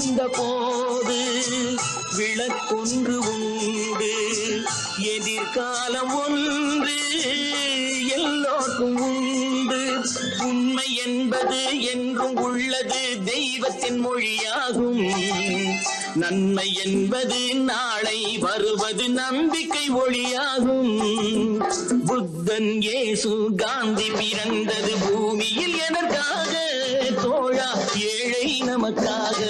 இருந்த போது விளக்கொன்று உண்டு, எதிர்காலம் ஒன்று எல்லோருக்கும் உண்டு. உண்மை என்பது என்றும் உள்ளது, தெய்வத்தின் மொழியாகும். நன்மை என்பது நாளை வருவது, நம்பிக்கை ஒளியாகும். புத்தன், இயேசு, காந்தி பிறந்தது பூமியில் எதற்காக தோழா? ஏழை நமக்காக.